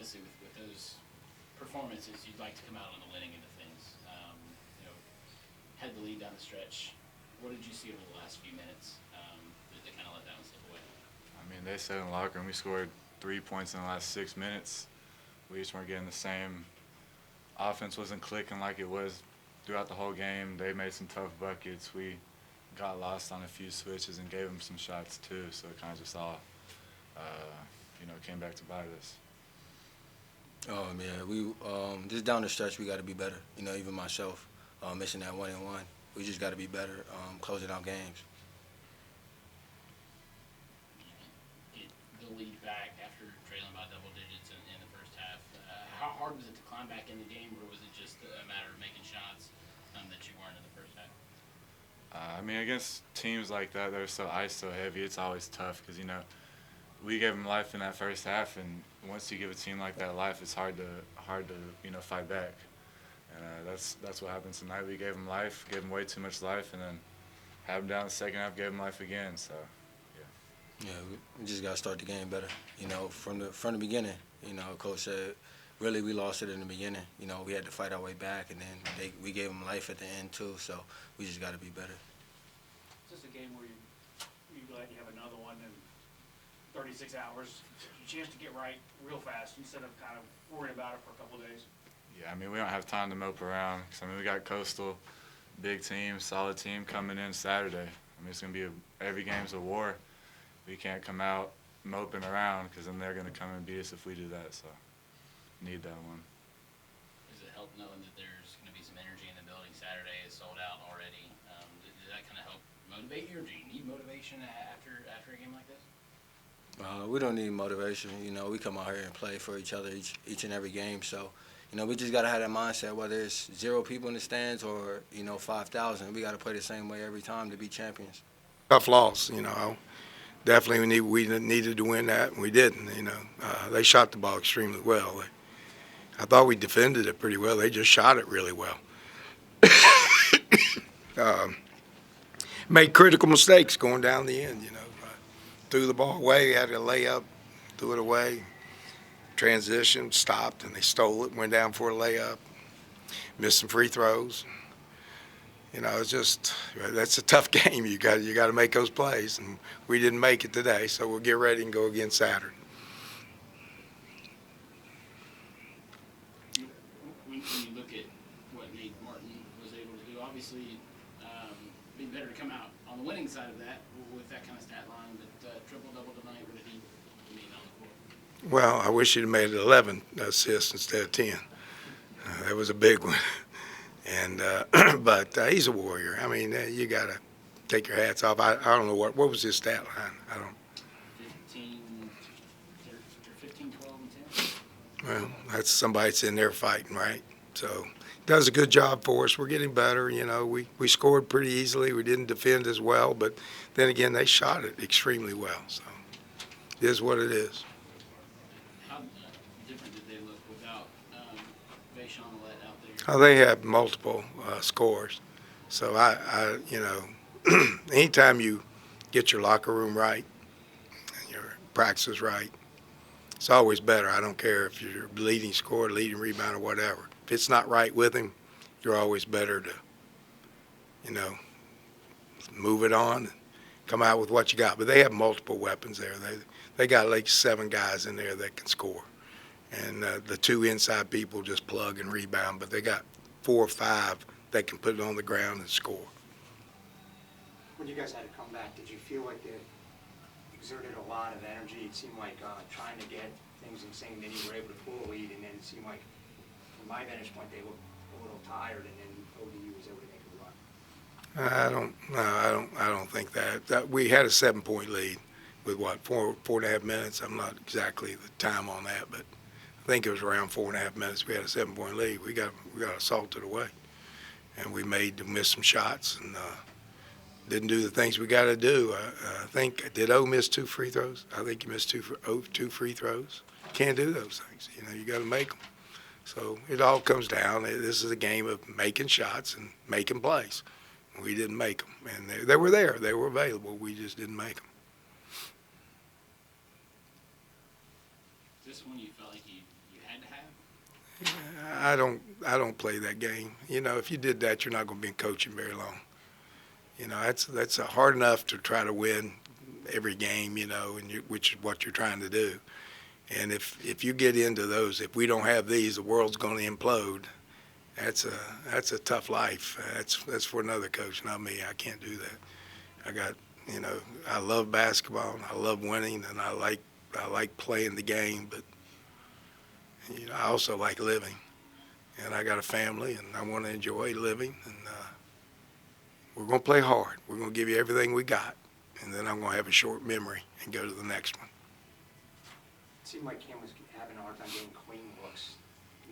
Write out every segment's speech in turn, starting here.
obviously with those performances, you'd like to come out on the winning end of things. Had the lead down the stretch. What did you see over the last few minutes that kind of let that one slip away? I mean, they said in the locker room we scored 3 points in the last 6 minutes. We just weren't getting the same. Offense wasn't clicking like it was throughout the whole game. They made some tough buckets. We got lost on a few switches and gave them some shots too. So it kind of just all, came back to bite us. Oh man, we just down the stretch we got to be better. Even myself, missing that 1-and-1. We just got to be better closing out games. Get the lead back after trailing by double digits in the first half. How hard was it to climb back in the game, or was it just a matter of making shots that you weren't in the first half? Against teams like that, they're so ISO heavy, it's always tough because, we gave them life in that first half, and once you give a team like that life, it's hard to fight back. And that's what happened tonight. We gave them life, gave them way too much life, and then had them down the second half, gave them life again. So, yeah. Yeah, we just got to start the game better. From the beginning. Coach said, really, we lost it in the beginning. We had to fight our way back, and then we gave them life at the end too. So we just got to be better. Is this a game where you glad you have another one in 36 hours, a chance to get right real fast instead of kind of worrying about it for a couple of days? Yeah, we don't have time to mope around. 'Cause, we got Coastal, big team, solid team coming in Saturday. It's going to be every game's a war. We can't come out moping around because then they're going to come and beat us if we do that. So, need that one. Does it help knowing that there's going to be some energy in the building? Saturday is sold out already. Does that kind of help motivate you, or do you need motivation after a game like this? We don't need motivation. We come out here and play for each other each and every game. So, we just got to have that mindset, whether it's 0 people in the stands or, 5,000. We got to play the same way every time to be champions. Tough loss, Definitely we needed to win that, and we didn't, They shot the ball extremely well. I thought we defended it pretty well. They just shot it really well. Made critical mistakes going down the end, Threw the ball away, had a layup, threw it away. Transition, stopped, and they stole it, went down for a layup. Missed some free throws. It's just, that's a tough game. You got to make those plays, and we didn't make it today, so we'll get ready and go again Saturday. When you look at what Nate Martin was able to do, obviously it'd be better to come out on the winning side of that with that kind of stat line, but triple-double tonight, what did he mean on the court? Well, I wish he'd have made 11 assists instead of 10. That was a big one. And but he's a warrior. You got to take your hats off. I don't know what was his stat line. I don't. 15, 12, and 10. Well, that's somebody that's in there fighting, right? So does a good job for us. We're getting better. We scored pretty easily. We didn't defend as well, but then again, they shot it extremely well. So it is what it is. How different did they look without Vaishon out there? Oh, they have multiple scores. So anytime you get your locker room right, and your practice right, it's always better. I don't care if you're leading scorer, leading rebound, or whatever. If it's not right with him, you're always better to, move it on and come out with what you got. But they have multiple weapons there. They got like 7 guys in there that can score. And the 2 inside people just plug and rebound, but they got 4 or 5 that can put it on the ground and score. When you guys had to come back, did you feel like it exerted a lot of energy? It seemed like trying to get things in sync, then you were able to pull a lead, and then it seemed like, from my vantage point, they looked a little tired, and then ODU was able to make a run. I don't think that we had a 7-point lead with 4.5 minutes. I'm not exactly the time on that, but I think it was around 4.5 minutes. We had a 7-point lead. We got assaulted away, and we missed some shots and didn't do the things we got to do. I think did O miss 2 free throws? I think he missed 2 free throws. Can't do those things. You got to make them. So it all comes down. This is a game of making shots and making plays. We didn't make them, and they were there. They were available. We just didn't make them. Is this when you felt like you had to have? I don't play that game. You know, if you did that, you're not going to be in coaching very long. You know, that's hard enough to try to win every game, you know, which is what you're trying to do. And if you get into those, if we don't have these, the world's going to implode. That's a tough life. That's for another coach, not me. I can't do that. I got, you know, I love basketball and I love winning and I like playing the game, but you know, I also like living. And I got a family and I want to enjoy living, and we're going to play hard. We're going to give you everything we got, and then I'm going to have a short memory and go to the next one. It seemed like Cam was having a hard time getting clean looks.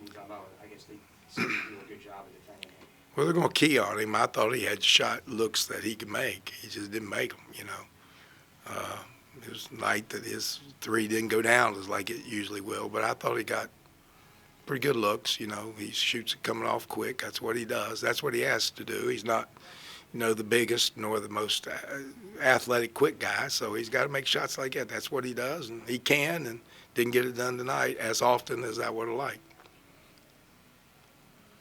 I guess they seem to do a good job of defending him. Well, they're going to key on him. I thought he had shot looks that he could make. He just didn't make them, you know. It was a night that his three didn't go down as like it usually will, but I thought he got pretty good looks, you know. He shoots it coming off quick. That's what he does. That's what he has to do. He's not, you know, the biggest nor the most athletic quick guy, so he's got to make shots like that. That's what he does, and he can, and didn't get it done tonight as often as I would have liked.